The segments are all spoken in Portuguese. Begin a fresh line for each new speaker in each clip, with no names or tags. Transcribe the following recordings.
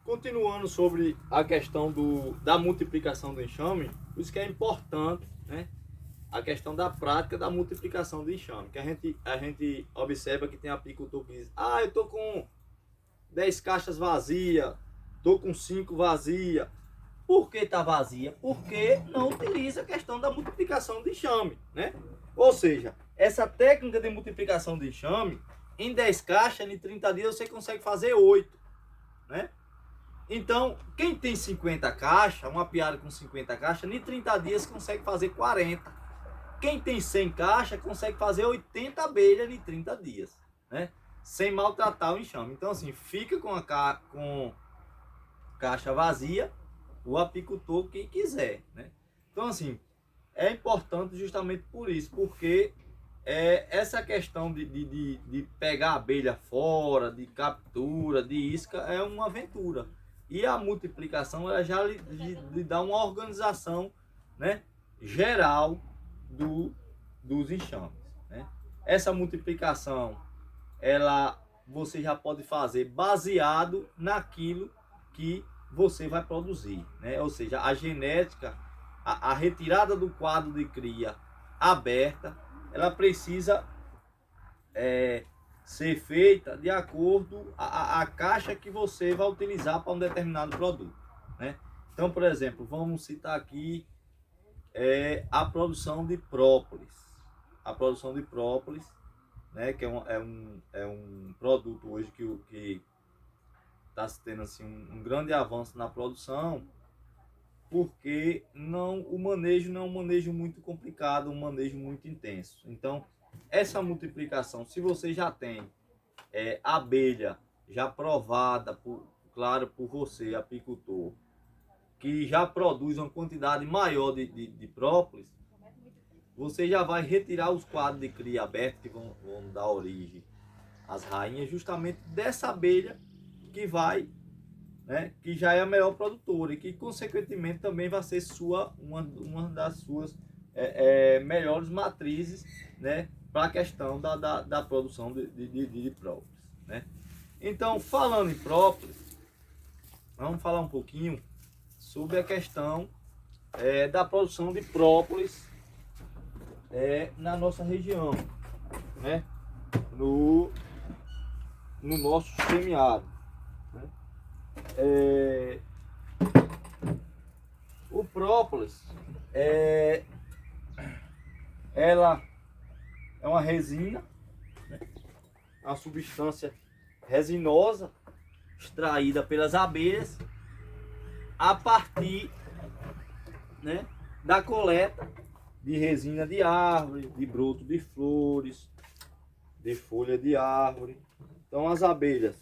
Continuando sobre a questão da multiplicação do enxame, por isso que é importante, né, a questão da prática da multiplicação do enxame. Que a gente observa que tem apicultor que diz: ah, eu tô com 10 caixas vazias, tô com 5 vazias. Por que tá vazia? Porque não utiliza a questão da multiplicação de enxame, né? Ou seja, essa técnica de multiplicação de enxame, em 10 caixas, em 30 dias você consegue fazer 8, né? Então, quem tem 50 caixas, uma apiária com 50 caixas, em 30 dias consegue fazer 40. Quem tem 100 caixas, consegue fazer 80 abelhas em 30 dias, né? Sem maltratar o enxame. Então, assim, fica com caixa vazia, o apicultor quem quiser, né? Então, assim, é importante justamente por isso, porque essa questão de pegar a abelha fora, de captura, de isca, é uma aventura. E a multiplicação ela já lhe dá uma organização, né, geral dos enxames, né? Essa multiplicação você já pode fazer baseado naquilo que você vai produzir, né? Ou seja, a genética, a retirada do quadro de cria aberta, ela precisa ser feita de acordo a caixa que você vai utilizar para um determinado produto, né? Então, por exemplo, vamos citar aqui a produção de própolis. A produção de própolis, né, que é um produto hoje que está tendo assim, um grande avanço na produção, porque o manejo não é um manejo muito complicado, um manejo muito intenso. Então, essa multiplicação, se você já tem abelha já provada, claro, por você, apicultor, que já produz uma quantidade maior de própolis, você já vai retirar os quadros de cria abertos que vão dar origem às rainhas, justamente dessa abelha que vai, né, que já é a melhor produtora e que consequentemente também vai ser uma das suas melhores matrizes, né, para a questão da produção de própolis, né? Então, falando em própolis, vamos falar um pouquinho sobre a questão da produção de própolis na nossa região, né, no nosso semiárido, né? O própolis ela é uma resina, né? Uma substância resinosa extraída pelas abelhas a partir, né, da coleta de resina de árvore, de broto de flores, de folha de árvore. Então as abelhas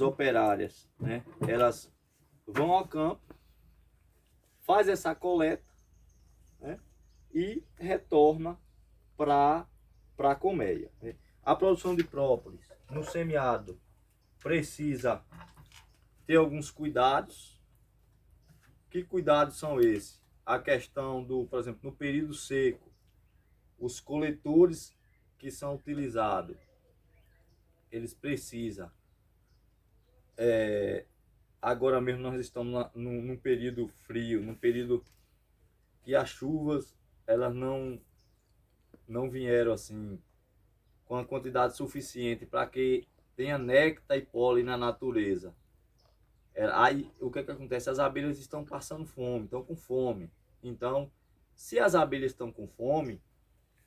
operárias, né, elas vão ao campo, faz essa coleta, né, e retorna para a colmeia, né? A produção de própolis no semiárido precisa ter alguns cuidados. Que cuidados são esses? A questão por exemplo, no período seco, os coletores que são utilizados, eles precisam, agora mesmo nós estamos num período frio, num período que as chuvas elas não vieram assim com a quantidade suficiente para que tenha néctar e pólen na natureza. Aí o que acontece? As abelhas estão passando fome, estão com fome. Então, se as abelhas estão com fome,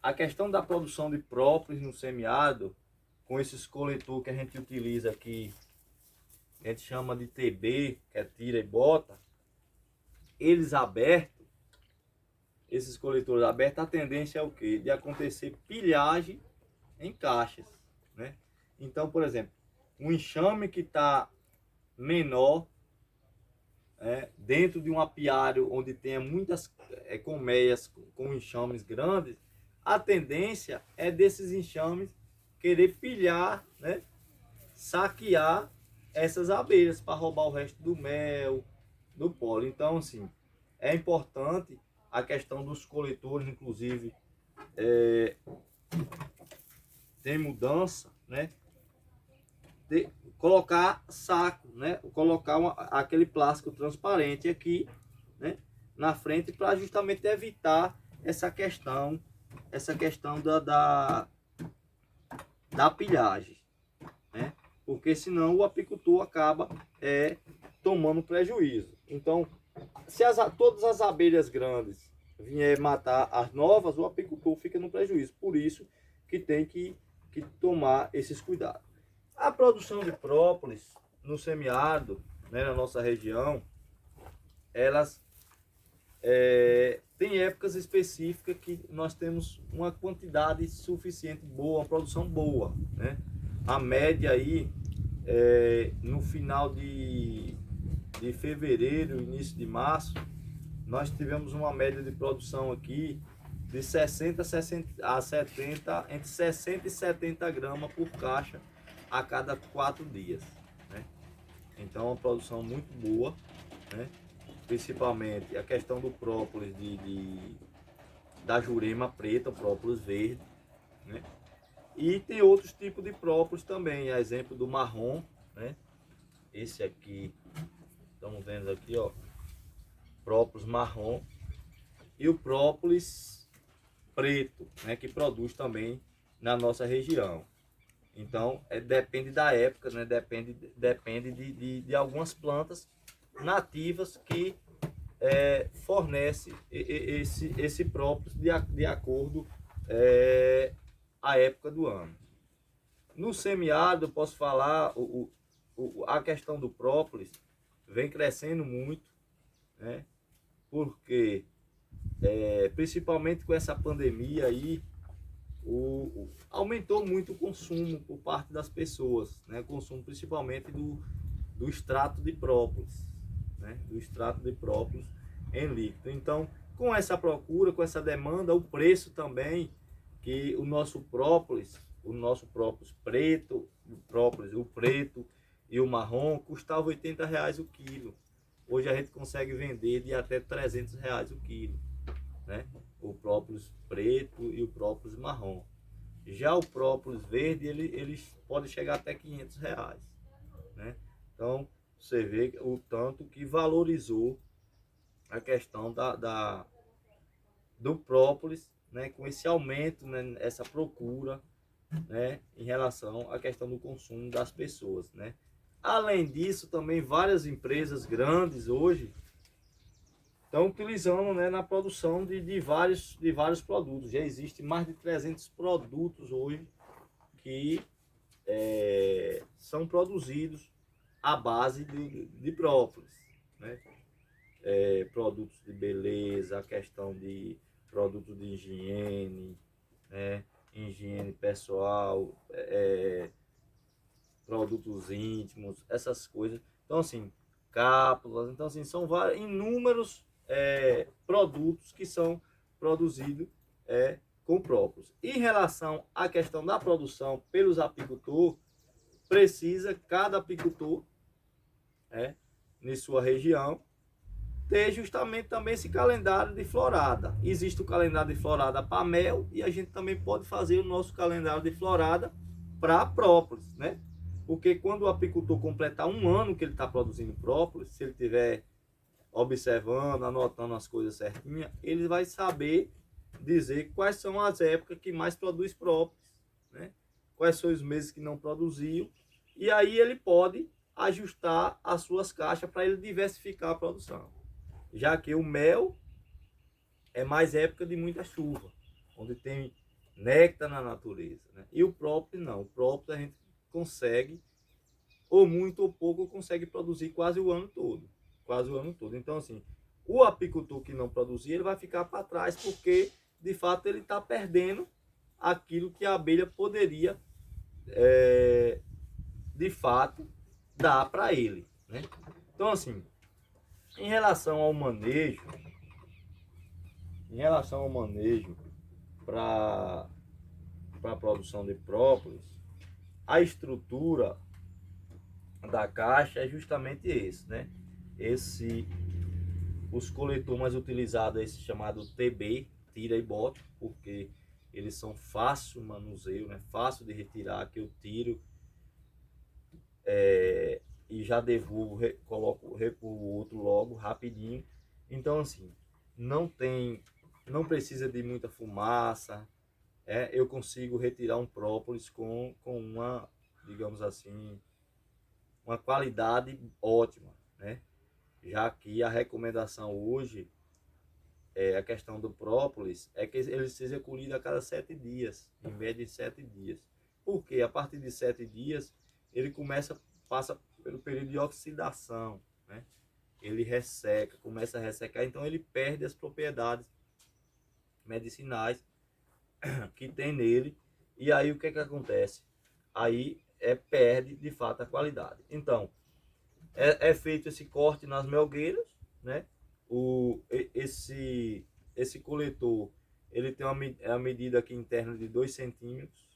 a questão da produção de própolis no semiárido, com esses coletores que a gente utiliza aqui, a gente chama de TB, que é tira e bota, eles abertos, esses coletores abertos, a tendência é o quê? De acontecer pilhagem em caixas, né? Então, por exemplo, um enxame que está menor, dentro de um apiário onde tenha muitas colmeias com enxames grandes, a tendência é desses enxames querer pilhar, né, saquear essas abelhas para roubar o resto do mel, do pólen. Então, assim, é importante a questão dos coletores, inclusive, tem mudança, né? De colocar saco, né? Colocar aquele plástico transparente aqui, né? Na frente, para justamente evitar essa questão da pilhagem, né? Porque senão o apicultor acaba tomando prejuízo. Então, se todas as abelhas grandes vier matar as novas, o apicultor fica no prejuízo. Por isso que tem que tomar esses cuidados. A produção de própolis no semiárido, né, na nossa região, elas tem épocas específicas que nós temos uma quantidade suficiente boa, uma produção boa, né? A média aí, no final de fevereiro, início de março, nós tivemos uma média de produção aqui de 60 a 70, entre 60 e 70 gramas por caixa a cada 4 dias, né? Então, uma produção muito boa, né? Principalmente a questão do própolis da jurema preta, o própolis verde, né? E tem outros tipos de própolis também, a exemplo do marrom, né? Esse aqui, estamos vendo aqui, ó, própolis marrom, e o própolis preto, né, que produz também na nossa região. Então, depende da época, né? Depende de algumas plantas nativas que fornece esse própolis de acordo a época do ano. No semiárido, eu posso falar, a questão do própolis vem crescendo muito, né? Porque principalmente com essa pandemia aí, aumentou muito o consumo por parte das pessoas, né? O consumo principalmente do extrato de própolis, né? Do extrato de própolis em líquido. Então, com essa procura, com essa demanda, o preço também, que o nosso própolis preto, o preto e o marrom custava R$ 80 o quilo. Hoje a gente consegue vender de até R$ 300 o quilo, né? O própolis preto e o própolis marrom. Já o própolis verde, eles podem chegar até R$ 500, né? Então, você vê o tanto que valorizou a questão do própolis, né? Com esse aumento, né? Essa procura, né? Em relação à questão do consumo das pessoas, né? Além disso, também várias empresas grandes hoje estão utilizando, né, na produção de vários produtos. Já existe mais de 300 produtos hoje que são produzidos à base de própolis, né? Produtos de beleza, a questão de produtos de higiene, né? Higiene pessoal, produtos íntimos, essas coisas. Então, assim, cápsulas. Então, assim, são inúmeros produtos que são produzidos com própolis. Em relação à questão da produção pelos apicultores, precisa cada apicultor, em sua região, ter justamente também esse calendário de florada. Existe o calendário de florada para mel e a gente também pode fazer o nosso calendário de florada para própolis, né? Porque quando o apicultor completar um ano que ele está produzindo própolis, se ele estiver observando, anotando as coisas certinhas, ele vai saber dizer quais são as épocas que mais produz própolis, né? Quais são os meses que não produziu, e aí ele pode ajustar as suas caixas para ele diversificar a produção. Já que o mel é mais época de muita chuva, onde tem néctar na natureza, né? E o própolis não. O própolis a gente consegue, ou muito ou pouco, consegue produzir quase o ano todo. Quase o ano todo. Então, assim, o apicultor que não produzir, ele vai ficar para trás, porque, de fato, ele está perdendo aquilo que a abelha poderia, de fato, dar para ele, né? Então, assim, em relação ao manejo para a produção de própolis, a estrutura da caixa é justamente esse, né? Os coletores mais utilizados é esse chamado TB, tira e bota, porque eles são fácil manuseio, né? Fácil de retirar, que eu tiro e já devolvo, coloco, repuo o outro logo, rapidinho. Então assim, não precisa de muita fumaça, eu consigo retirar um própolis com uma, digamos assim, uma qualidade ótima, né? Já que a recomendação hoje, a questão do própolis, é que ele seja colhido a cada 7 dias, em média de 7 dias. Porque a partir de 7 dias, ele passa pelo período de oxidação, né? Ele resseca, começa a ressecar, então ele perde as propriedades medicinais que tem nele. E aí o que acontece? Aí perde de fato a qualidade. Então, é feito esse corte nas melgueiras, né? Esse coletor, ele tem a medida aqui interna de 2 centímetros,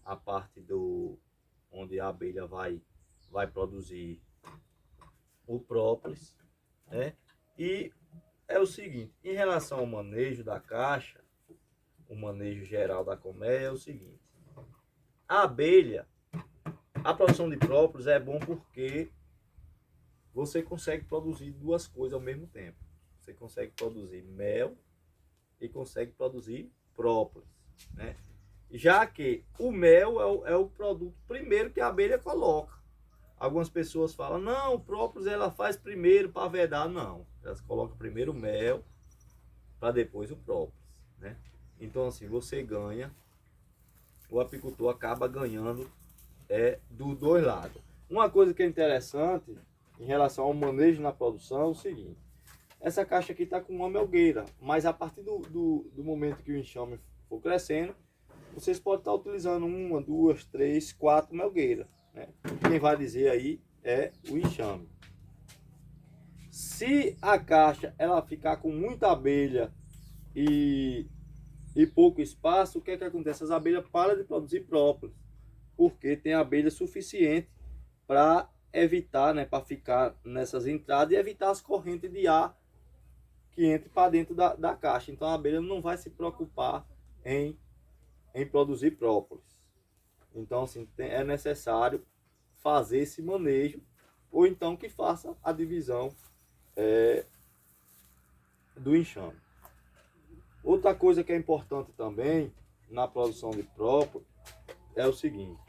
a parte onde a abelha vai produzir o própolis, né? E é o seguinte, em relação ao manejo da caixa, o manejo geral da colmeia é o seguinte: a abelha, a produção de própolis é bom porque você consegue produzir duas coisas ao mesmo tempo. Você consegue produzir mel e consegue produzir própolis, né? Já que o mel é o produto primeiro que a abelha coloca. Algumas pessoas falam, não, o própolis ela faz primeiro para vedar. Não, elas colocam primeiro o mel para depois o própolis, né? Então assim, você ganha, o apicultor acaba ganhando dos dois lados. Uma coisa que é interessante em relação ao manejo na produção é o seguinte: essa caixa aqui está com uma melgueira, mas a partir do momento que o enxame for crescendo, vocês podem estar utilizando uma, duas, três, quatro melgueiras, né? Quem vai dizer aí é o enxame. Se a caixa ela ficar com muita abelha e pouco espaço, o que acontece? As abelhas param de produzir própolis, porque tem abelha suficiente para evitar, né, para ficar nessas entradas e evitar as correntes de ar que entre para dentro da caixa. Então a abelha não vai se preocupar em produzir própolis. Então assim, é necessário fazer esse manejo, ou então que faça a divisão do enxame. Outra coisa que é importante também na produção de própolis é o seguinte: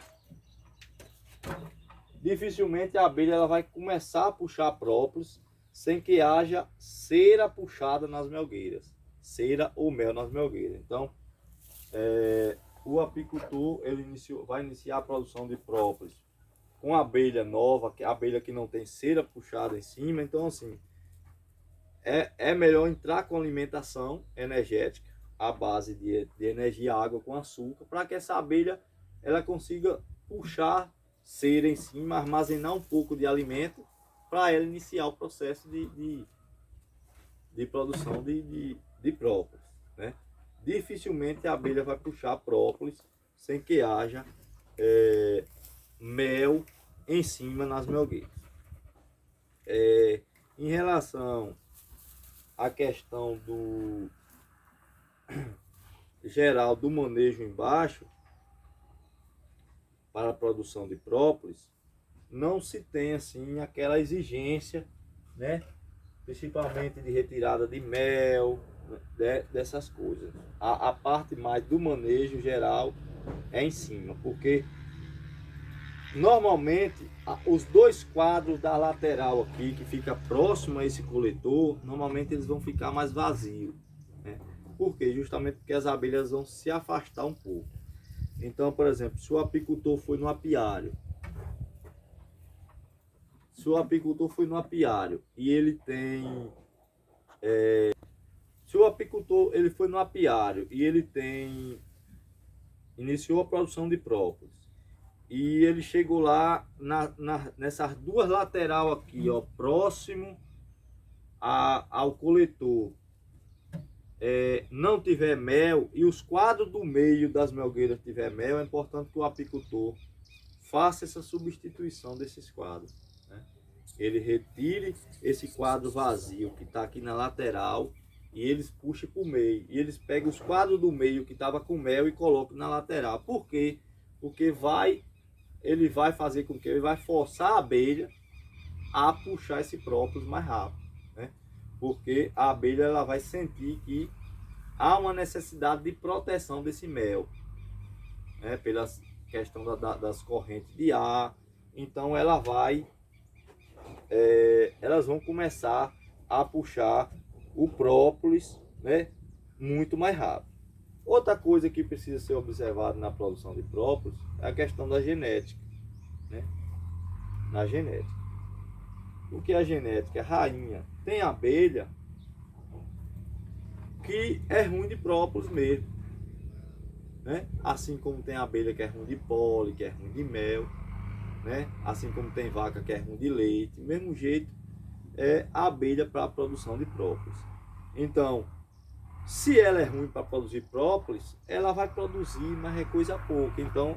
dificilmente a abelha ela vai começar a puxar própolis sem que haja cera puxada nas melgueiras, cera ou mel nas melgueiras. Então, o apicultor ele vai iniciar a produção de própolis com abelha nova, que é a abelha que não tem cera puxada em cima. Então, assim, é melhor entrar com alimentação energética à base de energia, água com açúcar, para que essa abelha ela consiga puxar cera em cima, armazenar um pouco de alimento para ela iniciar o processo de produção de própolis, né? Dificilmente a abelha vai puxar própolis sem que haja mel em cima nas melgueiras. Em relação à questão do geral do manejo embaixo para a produção de própolis, não se tem assim aquela exigência, né? Principalmente de retirada de mel, dessas coisas. A parte mais do manejo geral é em cima, porque normalmente os dois quadros da lateral aqui, que fica próximo a esse coletor, normalmente eles vão ficar mais vazios, né? Por quê? Justamente porque as abelhas vão se afastar um pouco. Então, por exemplo, se o apicultor foi no apiário, e ele tem... se o apicultor ele foi no apiário e ele iniciou a produção de própolis, e ele chegou lá nessas duas lateral aqui, ó, próximo ao coletor, não tiver mel e os quadros do meio das melgueiras tiver mel, é importante que o apicultor faça essa substituição desses quadros, né? ele retire esse quadro vazio que está aqui na lateral e eles puxam para o meio. E eles pegam os quadros do meio que estava com mel e colocam na lateral. Por quê? Porque ele vai fazer com que ele vai forçar a abelha a puxar esse própolis mais rápido, né? Porque a abelha ela vai sentir que há uma necessidade de proteção desse mel, né? Pela questão das correntes de ar. Então elas vão começar a puxar o própolis, né, muito mais rápido. Outra coisa que precisa ser observada na produção de própolis é a questão da genética, né? Na genética. O que é a genética? É rainha. Tem abelha que é ruim de própolis mesmo, né? Assim como tem abelha que é ruim de pólen, que é ruim de mel, né? Assim como tem vaca que é ruim de leite. Do mesmo jeito é a abelha para a produção de própolis. Então, se ela é ruim para produzir própolis, ela vai produzir, mas é coisa pouca. Então,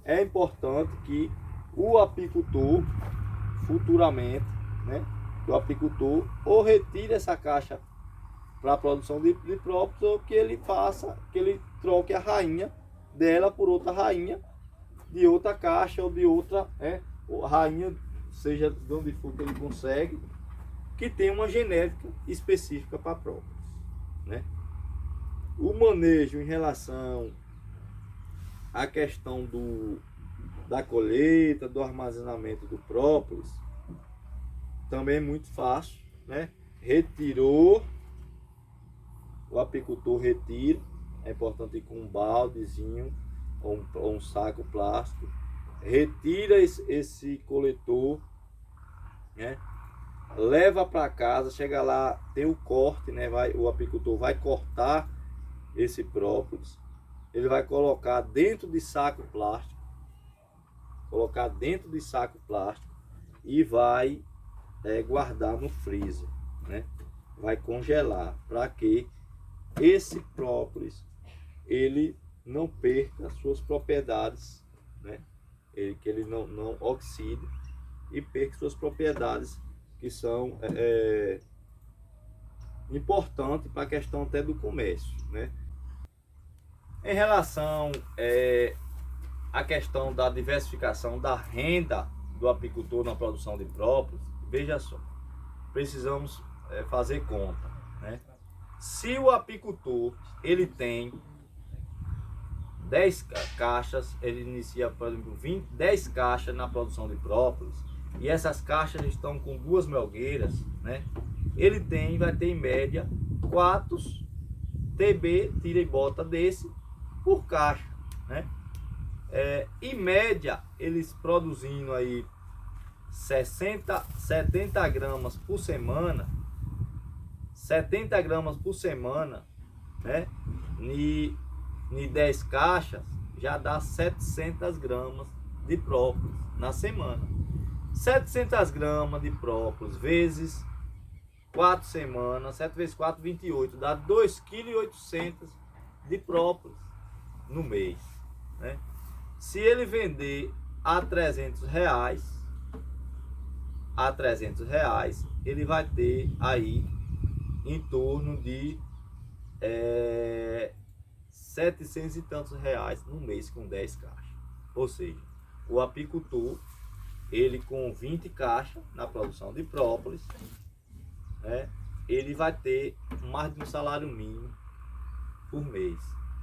é importante que o apicultor, futuramente, né, que o apicultor ou retire essa caixa para a produção de própolis, ou que ele troque a rainha dela por outra rainha de outra caixa ou de outra, ou rainha, seja de onde for que ele consegue, que tem uma genética específica para própolis, né? O manejo em relação à questão da colheita, do armazenamento do própolis, também é muito fácil, né? Retirou, o apicultor retira, é importante ir com um baldezinho ou um saco plástico, retira esse coletor, né? Leva para casa, chega lá, tem o corte, né? O apicultor vai cortar esse própolis, ele vai colocar dentro de saco plástico, e vai guardar no freezer, né? Vai congelar, para que esse própolis ele não perca as suas propriedades, né? Que ele não oxide e perca suas propriedades que são importantes para a questão até do comércio, né? Em relação à questão da diversificação da renda do apicultor na produção de própolis, veja só, precisamos fazer conta, né? Se o apicultor ele tem 10 caixas, ele inicia, por exemplo, 10 caixas na produção de própolis, e essas caixas estão com 2 melgueiras, né? Ele vai ter em média 4 TB, tira e bota desse, por caixa, né? Em média, eles produzindo aí 70 gramas por semana, 70 gramas por semana, né? Em 10 caixas, já dá 700 gramas de própolis na semana. 700 gramas de própolis vezes 4 semanas, 7 vezes 4, 28, dá 2,8 kg de própolis no mês, né? Se ele vender a 300 reais, ele vai ter aí em torno de 700 e tantos reais no mês com 10 caixas. Ou seja, o apicultor, ele com 20 caixas na produção de própolis, né, ele vai ter mais de um salário mínimo por mês,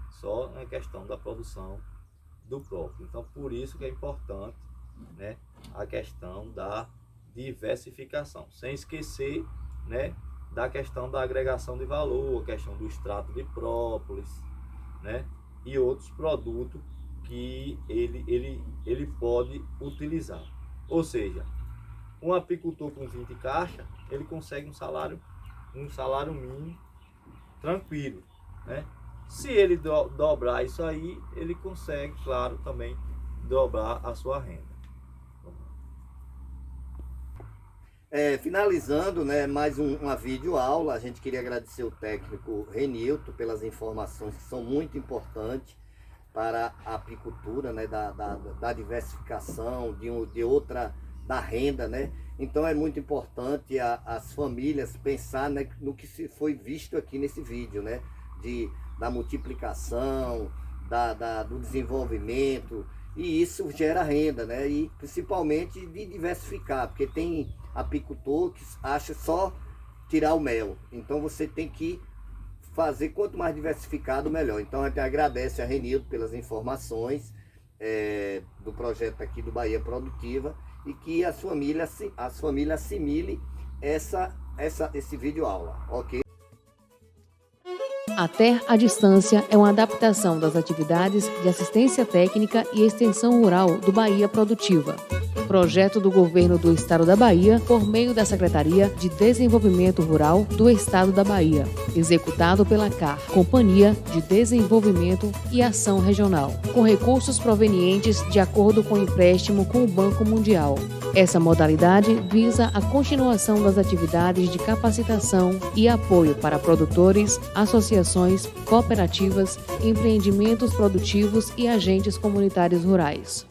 só na questão da produção do própolis. Então, por isso que é importante, né, a questão da diversificação, sem esquecer, né, da questão da agregação de valor, a questão do extrato de própolis, né, e outros produtos que ele pode utilizar. Ou seja, um apicultor com 20 caixas, ele consegue um salário mínimo tranquilo, né? Se ele dobrar isso aí, ele consegue, claro, também dobrar a sua renda.
Finalizando, né, mais uma videoaula, a gente queria agradecer o técnico Renilton pelas informações que são muito importantes para a apicultura, né, da diversificação, de da renda, né? Então é muito importante as famílias pensar, né, no que se foi visto aqui nesse vídeo, né? Da multiplicação, do desenvolvimento, e isso gera renda, né? E principalmente de diversificar, porque tem apicultor que acha só tirar o mel. Então você tem que fazer quanto mais diversificado, melhor. Então a gente agradece a Renildo pelas informações do projeto aqui do Bahia Produtiva, e que as famílias assimilem esse vídeo aula, ok?
A TER à Distância é uma adaptação das atividades de assistência técnica e extensão rural do Bahia Produtiva, projeto do Governo do Estado da Bahia por meio da Secretaria de Desenvolvimento Rural do Estado da Bahia, executado pela CAR, Companhia de Desenvolvimento e Ação Regional, com recursos provenientes de acordo com o empréstimo com o Banco Mundial. Essa modalidade visa a continuação das atividades de capacitação e apoio para produtores, associações, cooperativas, empreendimentos produtivos e agentes comunitários rurais.